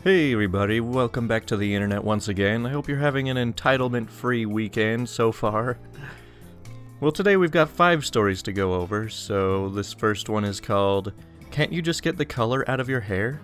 Hey everybody, welcome back to the internet once again. I hope you're having an entitlement-free weekend so far. Well, today we've got 5 stories to go over, so this first one is called, Can't You Just Get the Color Out of Your Hair?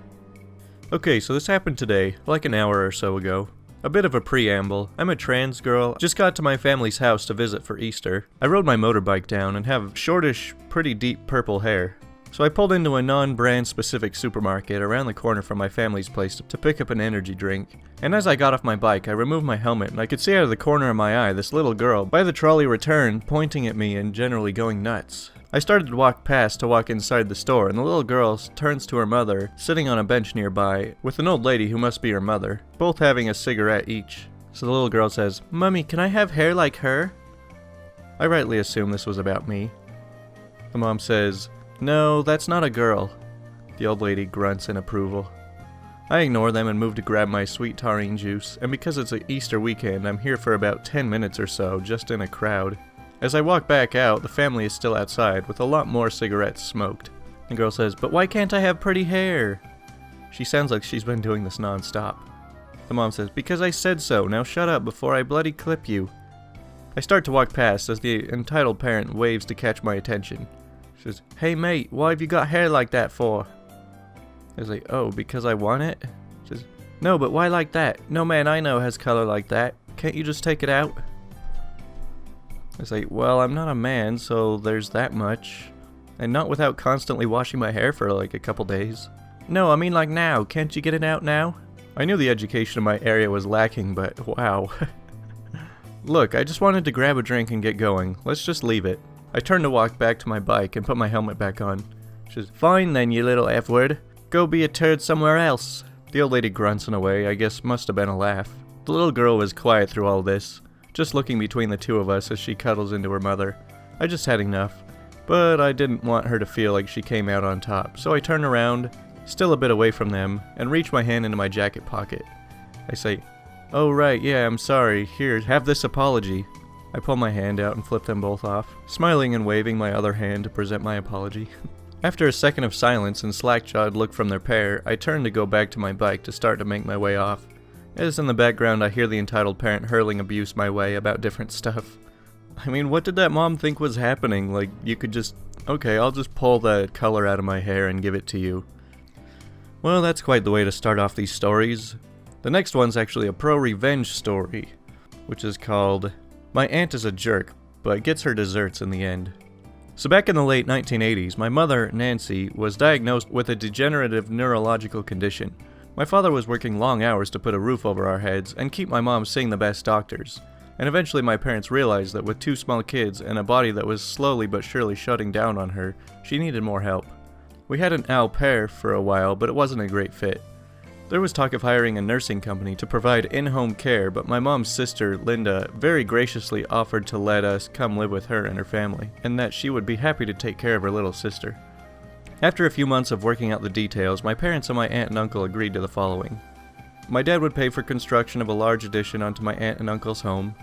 Okay, so this happened today, like an hour or so ago. A bit of a preamble. I'm a trans girl, just got to my family's house to visit for Easter. I rode my motorbike down and have shortish, pretty deep purple hair. So I pulled into a non-brand specific supermarket around the corner from my family's place to pick up an energy drink. And as I got off my bike, I removed my helmet and I could see out of the corner of my eye this little girl by the trolley return pointing at me and generally going nuts. I started to walk past to walk inside the store, and the little girl turns to her mother, sitting on a bench nearby, with an old lady who must be her mother, both having a cigarette each. So the little girl says, "Mummy, can I have hair like her?" I rightly assumed this was about me. The mom says, "No, that's not a girl." The old lady grunts in approval. I ignore them and move to grab my sweet taurine juice, and because it's an Easter weekend, I'm here for about 10 minutes or so, just in a crowd. As I walk back out, the family is still outside, with a lot more cigarettes smoked. The girl says, "But why can't I have pretty hair?" She sounds like she's been doing this non-stop. The mom says, "Because I said so, now shut up before I bloody clip you." I start to walk past as the entitled parent waves to catch my attention. She says, "Hey mate, why have you got hair like that for?" I was like, "Oh, because I want it?" She says, "No, but why like that? No man I know has color like that. Can't you just take it out?" I was like, "Well, I'm not a man, so there's that much. And not without constantly washing my hair for like a couple days." "No, I mean like now. Can't you get it out now?" I knew the education in my area was lacking, but wow. "Look, I just wanted to grab a drink and get going. Let's just leave it." I turned to walk back to my bike and put my helmet back on. She says, "Fine then, you little F-word. Go be a turd somewhere else." The old lady grunts in a way, I guess must have been a laugh. The little girl was quiet through all this, just looking between the two of us as she cuddles into her mother. I just had enough, but I didn't want her to feel like she came out on top, so I turn around, still a bit away from them, and reach my hand into my jacket pocket. I say, "Oh right, yeah, I'm sorry. Here, have this apology." I pull my hand out and flip them both off, smiling and waving my other hand to present my apology. After a second of silence and slack-jawed look from their pair, I turn to go back to my bike to start to make my way off. As in the background I hear the entitled parent hurling abuse my way about different stuff. I mean, what did that mom think was happening? Like, you could just, okay, I'll just pull the color out of my hair and give it to you. Well, that's quite the way to start off these stories. The next one's actually a pro-revenge story, which is called, My Aunt is a Jerk, but Gets Her Desserts in the End. So back in the late 1980s, my mother, Nancy, was diagnosed with a degenerative neurological condition. My father was working long hours to put a roof over our heads and keep my mom seeing the best doctors. And eventually my parents realized that with 2 small kids and a body that was slowly but surely shutting down on her, she needed more help. We had an au pair for a while, but it wasn't a great fit. There was talk of hiring a nursing company to provide in-home care, but my mom's sister, Linda, very graciously offered to let us come live with her and her family, and that she would be happy to take care of her little sister. After a few months of working out the details, my parents and my aunt and uncle agreed to the following. My dad would pay for construction of a large addition onto my aunt and uncle's home.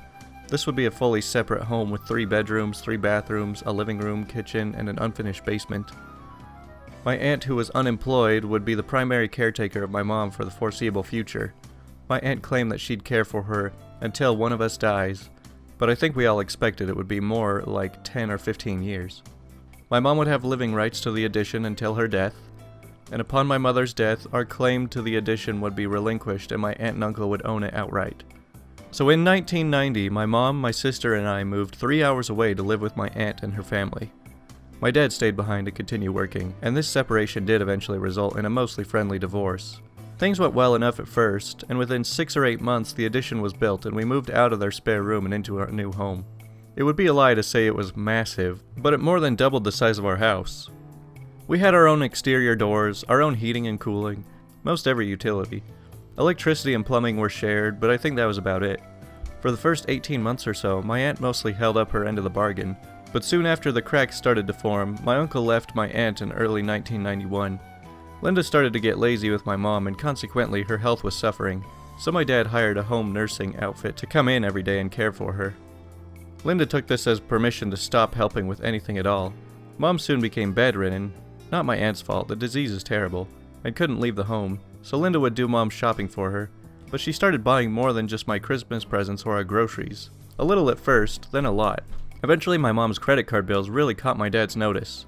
This would be a fully separate home with 3 bedrooms, 3 bathrooms, a living room, kitchen, and an unfinished basement. My aunt, who was unemployed, would be the primary caretaker of my mom for the foreseeable future. My aunt claimed that she'd care for her until one of us dies, but I think we all expected it would be more like 10 or 15 years. My mom would have living rights to the addition until her death, and upon my mother's death, our claim to the addition would be relinquished and my aunt and uncle would own it outright. So in 1990, my mom, my sister, and I moved 3 hours away to live with my aunt and her family. My dad stayed behind to continue working, and this separation did eventually result in a mostly friendly divorce. Things went well enough at first, and within 6 or 8 months the addition was built and we moved out of their spare room and into our new home. It would be a lie to say it was massive, but it more than doubled the size of our house. We had our own exterior doors, our own heating and cooling, most every utility. Electricity and plumbing were shared, but I think that was about it. For the first 18 months or so, my aunt mostly held up her end of the bargain, but soon after the cracks started to form, my uncle left my aunt in early 1991. Linda started to get lazy with my mom and consequently her health was suffering, so my dad hired a home nursing outfit to come in every day and care for her. Linda took this as permission to stop helping with anything at all. Mom soon became bedridden, not my aunt's fault, the disease is terrible, and couldn't leave the home, so Linda would do Mom's shopping for her, but she started buying more than just my Christmas presents or our groceries. A little at first, then a lot. Eventually my mom's credit card bills really caught my dad's notice.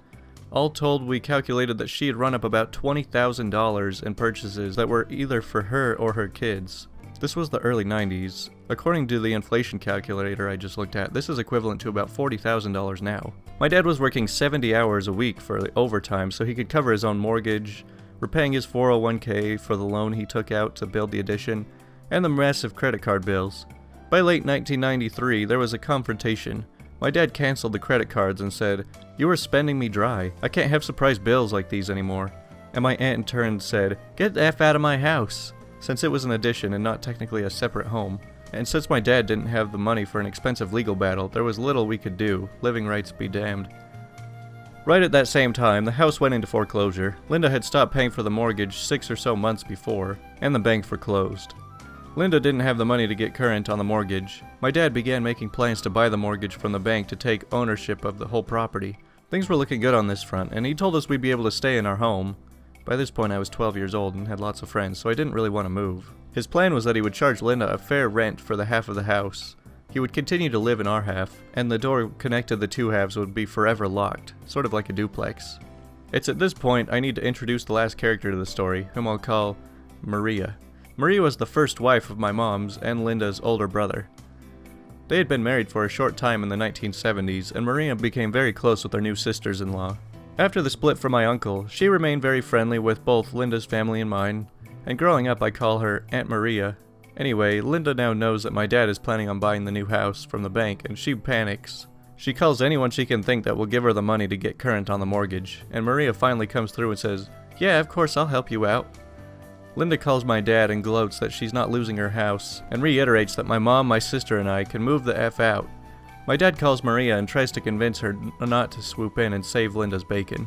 All told, we calculated that she had run up about $20,000 in purchases that were either for her or her kids. This was the early 90s. According to the inflation calculator I just looked at, this is equivalent to about $40,000 now. My dad was working 70 hours a week for the overtime so he could cover his own mortgage, repaying his 401k for the loan he took out to build the addition, and the massive credit card bills. By late 1993, there was a confrontation. My dad canceled the credit cards and said, "You are spending me dry. I can't have surprise bills like these anymore." And my aunt in turn said, "Get the F out of my house," since it was an addition and not technically a separate home. And since my dad didn't have the money for an expensive legal battle, there was little we could do, living rights be damned. Right at that same time, the house went into foreclosure. Linda had stopped paying for the mortgage 6 or so months before, and the bank foreclosed. Linda didn't have the money to get current on the mortgage. My dad began making plans to buy the mortgage from the bank to take ownership of the whole property. Things were looking good on this front, and he told us we'd be able to stay in our home. By this point I was 12 years old and had lots of friends, so I didn't really want to move. His plan was that he would charge Linda a fair rent for the half of the house. He would continue to live in our half, and the door connected the two halves would be forever locked, sort of like a duplex. It's at this point I need to introduce the last character to the story, whom I'll call Maria. Maria was the first wife of my mom's and Linda's older brother. They had been married for a short time in the 1970s, and Maria became very close with their new sisters-in-law. After the split from my uncle, she remained very friendly with both Linda's family and mine, and growing up I call her Aunt Maria. Anyway, Linda now knows that my dad is planning on buying the new house from the bank, and she panics. She calls anyone she can think that will give her the money to get current on the mortgage, and Maria finally comes through and says, "Yeah, of course, I'll help you out." Linda calls my dad and gloats that she's not losing her house, and reiterates that my mom, my sister, and I can move the F out. My dad calls Maria and tries to convince her not to swoop in and save Linda's bacon.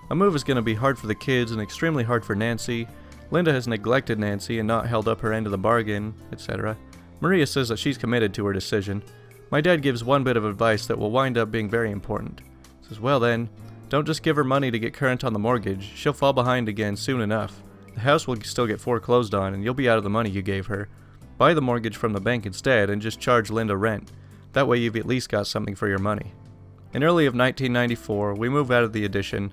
A move is going to be hard for the kids and extremely hard for Nancy. Linda has neglected Nancy and not held up her end of the bargain, etc. Maria says that she's committed to her decision. My dad gives one bit of advice that will wind up being very important. He says, "Well then, don't just give her money to get current on the mortgage. She'll fall behind again soon enough. The house will still get foreclosed on and you'll be out of the money you gave her. Buy the mortgage from the bank instead and just charge Linda rent. That way you've at least got something for your money." In early of 1994, we move out of the addition.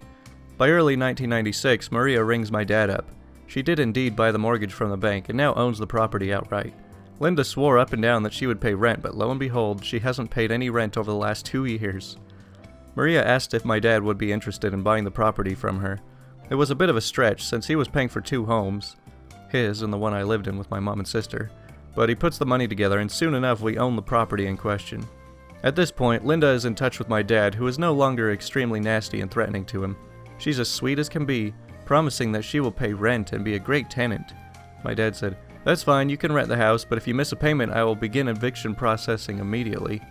By early 1996, Maria rings my dad up. She did indeed buy the mortgage from the bank and now owns the property outright. Linda swore up and down that she would pay rent, but lo and behold, she hasn't paid any rent over the last 2 years. Maria asked if my dad would be interested in buying the property from her. It was a bit of a stretch since he was paying for 2 homes, his and the one I lived in with my mom and sister, but he puts the money together and soon enough we own the property in question. At this point, Linda is in touch with my dad, who is no longer extremely nasty and threatening to him. She's as sweet as can be, promising that she will pay rent and be a great tenant. My dad said, "That's fine, you can rent the house, but if you miss a payment I will begin eviction processing immediately."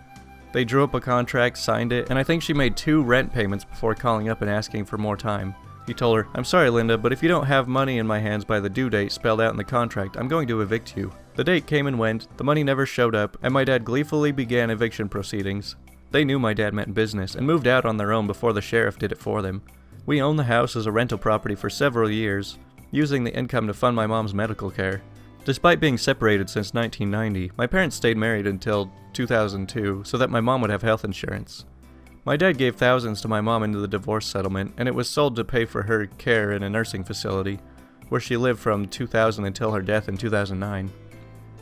They drew up a contract, signed it, and I think she made 2 rent payments before calling up and asking for more time. He told her, "I'm sorry Linda, but if you don't have money in my hands by the due date spelled out in the contract, I'm going to evict you." The date came and went, the money never showed up, and my dad gleefully began eviction proceedings. They knew my dad meant business and moved out on their own before the sheriff did it for them. We owned the house as a rental property for several years, using the income to fund my mom's medical care. Despite being separated since 1990, my parents stayed married until 2002 so that my mom would have health insurance. My dad gave thousands to my mom into the divorce settlement, and it was sold to pay for her care in a nursing facility, where she lived from 2000 until her death in 2009.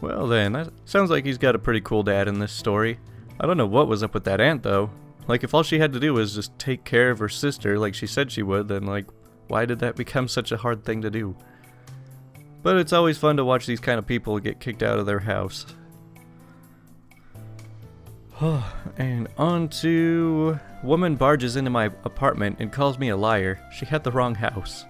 Well then, that sounds like he's got a pretty cool dad in this story. I don't know what was up with that aunt though. Like, if all she had to do was just take care of her sister like she said she would, then like, why did that become such a hard thing to do? But it's always fun to watch these kind of people get kicked out of their house. And on to... Woman barges into my apartment and calls me a liar. She had the wrong house.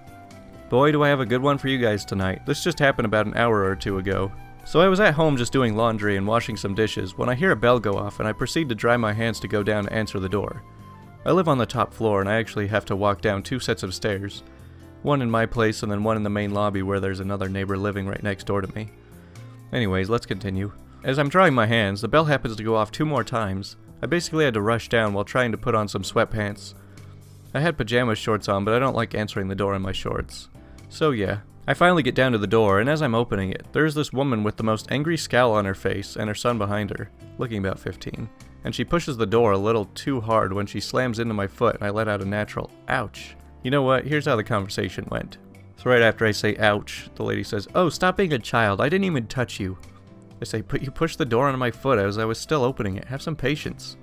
Boy, do I have a good one for you guys tonight. This just happened about an hour or 2 ago. So I was at home just doing laundry and washing some dishes when I hear a bell go off and I proceed to dry my hands to go down to answer the door. I live on the top floor and I actually have to walk down 2 sets of stairs. One in my place and then one in the main lobby where there's another neighbor living right next door to me. Anyways, let's continue. As I'm drying my hands, the bell happens to go off 2 more times. I basically had to rush down while trying to put on some sweatpants. I had pajama shorts on, but I don't like answering the door in my shorts. So yeah, I finally get down to the door, and as I'm opening it, there's this woman with the most angry scowl on her face and her son behind her, looking about 15. And she pushes the door a little too hard when she slams into my foot and I let out a natural, ouch. You know what, here's how the conversation went. So right after I say ouch, the lady says, "Oh, stop being a child, I didn't even touch you." I say, "But you pushed the door onto my foot as I was still opening it, have some patience."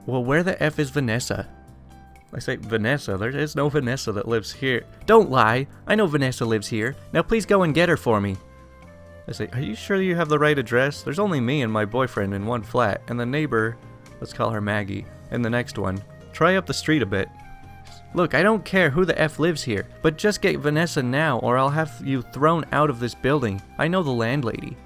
"Well, where the F is Vanessa?" I say, "Vanessa? There is no Vanessa that lives here." "Don't lie, I know Vanessa lives here. Now please go and get her for me." I say, "Are you sure you have the right address? There's only me and my boyfriend in one flat, and the neighbor, let's call her Maggie, in the next one. Try up the street a bit." "Look, I don't care who the F lives here, but just get Vanessa now or I'll have you thrown out of this building. I know the landlady."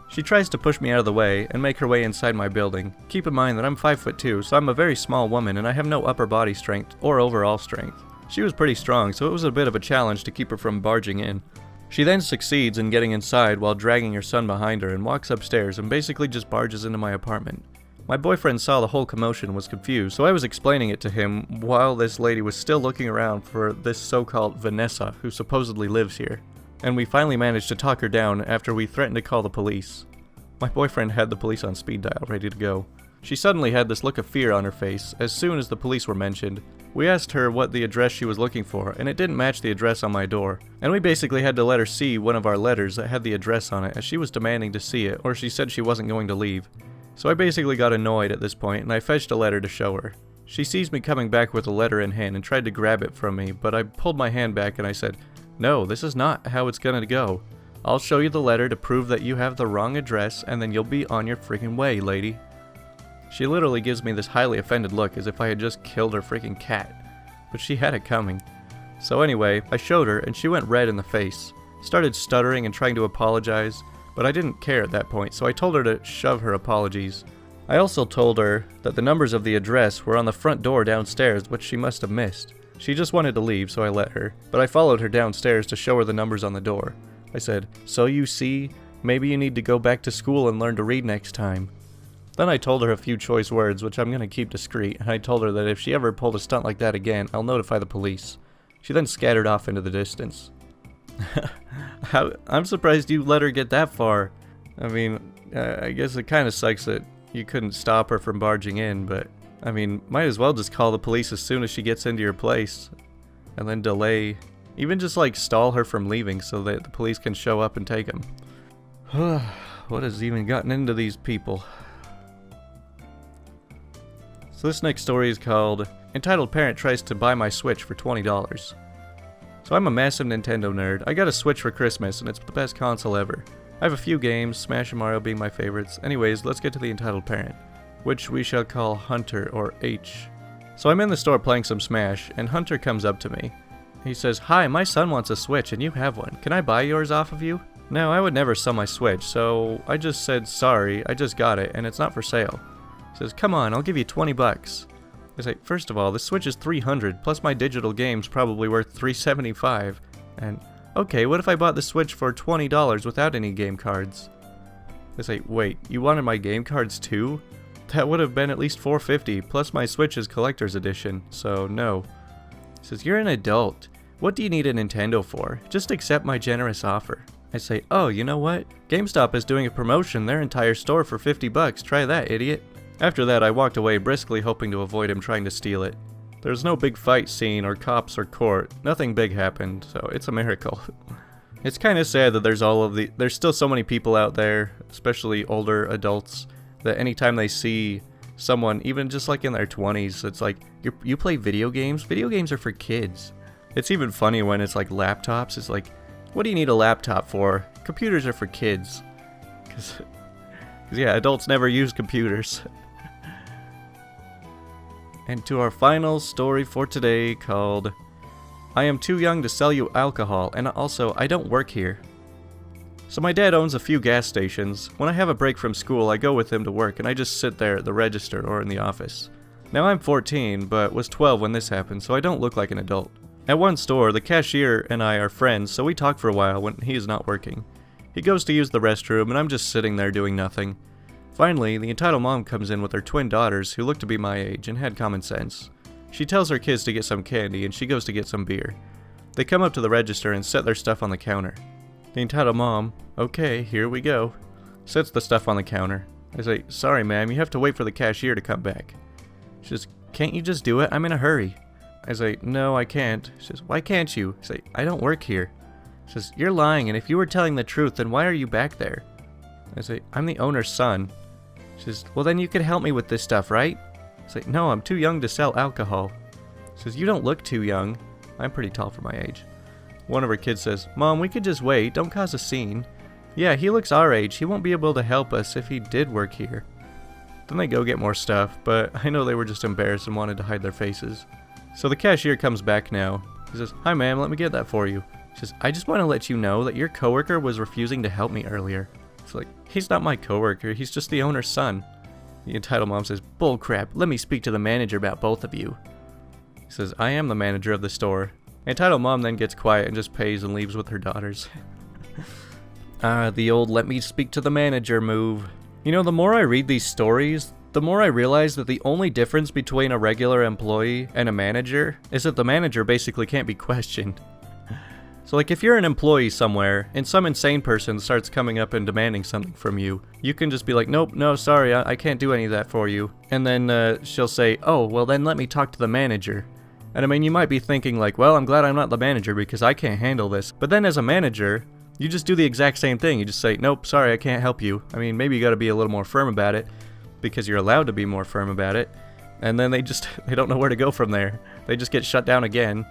She tries to push me out of the way and make her way inside my building. Keep in mind that I'm 5'2", so I'm a very small woman and I have no upper body strength or overall strength. She was pretty strong, so it was a bit of a challenge to keep her from barging in. She then succeeds in getting inside while dragging her son behind her and walks upstairs and basically just barges into my apartment. My boyfriend saw the whole commotion and was confused, so I was explaining it to him while this lady was still looking around for this so-called Vanessa who supposedly lives here. And we finally managed to talk her down after we threatened to call the police. My boyfriend had the police on speed dial, ready to go. She suddenly had this look of fear on her face as soon as the police were mentioned. We asked her what the address she was looking for, and it didn't match the address on my door. And we basically had to let her see one of our letters that had the address on it as she was demanding to see it, or she said she wasn't going to leave. So I basically got annoyed at this point and I fetched a letter to show her. She sees me coming back with a letter in hand and tried to grab it from me, but I pulled my hand back and I said, "No, this is not how it's gonna go. I'll show you the letter to prove that you have the wrong address and then you'll be on your freaking way, lady." She literally gives me this highly offended look as if I had just killed her freaking cat. But she had it coming. So anyway, I showed her and she went red in the face. Started stuttering and trying to apologize, but I didn't care at that point, so I told her to shove her apologies. I also told her that the numbers of the address were on the front door downstairs, which she must have missed. She just wanted to leave, so I let her, but I followed her downstairs to show her the numbers on the door. I said, "So you see, maybe you need to go back to school and learn to read next time." Then I told her a few choice words, which I'm going to keep discreet, and I told her that if she ever pulled a stunt like that again, I'll notify the police. She then scattered off into the distance. I'm surprised you let her get that far. I mean, I guess it kind of sucks that you couldn't stop her from barging in, but I mean, might as well just call the police as soon as she gets into your place. And then delay, even just like stall her from leaving so that the police can show up and take them. What has even gotten into these people? So this next story is called Entitled Parent Tries to Buy My Switch for $20. So I'm a massive Nintendo nerd. I got a Switch for Christmas and it's the best console ever. I have a few games, Smash and Mario being my favorites. Anyways, let's get to the entitled parent, which we shall call Hunter or H. So I'm in the store playing some Smash and Hunter comes up to me. He says, "Hi, my son wants a Switch and you have one. Can I buy yours off of you?" Now, I would never sell my Switch, so I just said, "Sorry, I just got it and it's not for sale." He says, "Come on, I'll give you 20 bucks. I say, "First of all, the Switch is $300, plus my digital game's probably worth $375. And, okay, what if I bought the Switch for $20 without any game cards?" I say, "Wait, you wanted my game cards too? That would have been at least $450, plus my Switch is collector's edition, so no." He says, "You're an adult. What do you need a Nintendo for? Just accept my generous offer." I say, "Oh, you know what? GameStop is doing a promotion, their entire store for 50 bucks. Try that, idiot." After that, I walked away briskly hoping to avoid him trying to steal it. There's no big fight scene or cops or court. Nothing big happened, so it's a miracle. It's kind of sad that there's still so many people out there, especially older adults, that anytime they see someone, even just like in their 20s, it's like, you play video games? Video games are for kids. It's even funny when it's like laptops. It's like, what do you need a laptop for? Computers are for kids. Because yeah, adults never use computers. And to our final story for today called, I am too young to sell you alcohol, and also, I don't work here. So my dad owns a few gas stations. When I have a break from school, I go with him to work, and I just sit there at the register or in the office. Now I'm 14, but was 12 when this happened, so I don't look like an adult. At one store, the cashier and I are friends, so we talk for a while when he is not working. He goes to use the restroom, and I'm just sitting there doing nothing. Finally, the entitled mom comes in with her twin daughters who look to be my age and had common sense. She tells her kids to get some candy and she goes to get some beer. They come up to the register and set their stuff on the counter. The entitled mom, okay, here we go, sets the stuff on the counter. I say, sorry ma'am, you have to wait for the cashier to come back. She says, can't you just do it? I'm in a hurry. I say, no, I can't. She says, why can't you? I say, I don't work here. She says, you're lying, and if you were telling the truth, then why are you back there? I say, I'm the owner's son. She says, well then you could help me with this stuff, right? I say, no, I'm too young to sell alcohol. She says, you don't look too young. I'm pretty tall for my age. One of her kids says, Mom, we could just wait, don't cause a scene. Yeah, he looks our age, he won't be able to help us if he did work here. Then they go get more stuff, but I know they were just embarrassed and wanted to hide their faces. So the cashier comes back now. He says, hi ma'am, let me get that for you. She says, I just want to let you know that your coworker was refusing to help me earlier. It's like, he's not my coworker, he's just the owner's son. The entitled mom says, bull crap, let me speak to the manager about both of you. He says, I am the manager of the store. Entitled mom then gets quiet and just pays and leaves with her daughters. The old let me speak to the manager move. You know, the more I read these stories, the more I realize that the only difference between a regular employee and a manager is that the manager basically can't be questioned. So like if you're an employee somewhere and some insane person starts coming up and demanding something from you, you can just be like, nope, no, sorry, I can't do any of that for you. And then she'll say, oh, well then let me talk to the manager. And I mean, you might be thinking like, well, I'm glad I'm not the manager because I can't handle this. But then as a manager, you just do the exact same thing. You just say, nope, sorry, I can't help you. I mean, maybe you gotta be a little more firm about it because you're allowed to be more firm about it. And then they don't know where to go from there. They just get shut down again.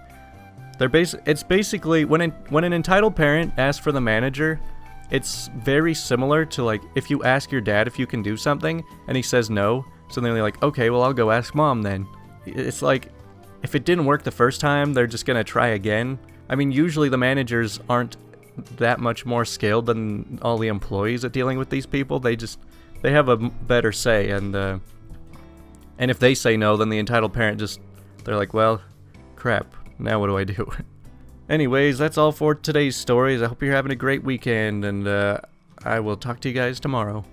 It's basically, when an entitled parent asks for the manager, it's very similar to like, if you ask your dad if you can do something and he says no, so then they're like, okay, well I'll go ask mom then. It's like, if it didn't work the first time, they're just gonna try again. I mean, usually the managers aren't that much more skilled than all the employees at dealing with these people. They have a better say, and if they say no, then the entitled parent they're like, well, crap, now what do I do? Anyways, that's all for today's stories. I hope you're having a great weekend, and I will talk to you guys tomorrow.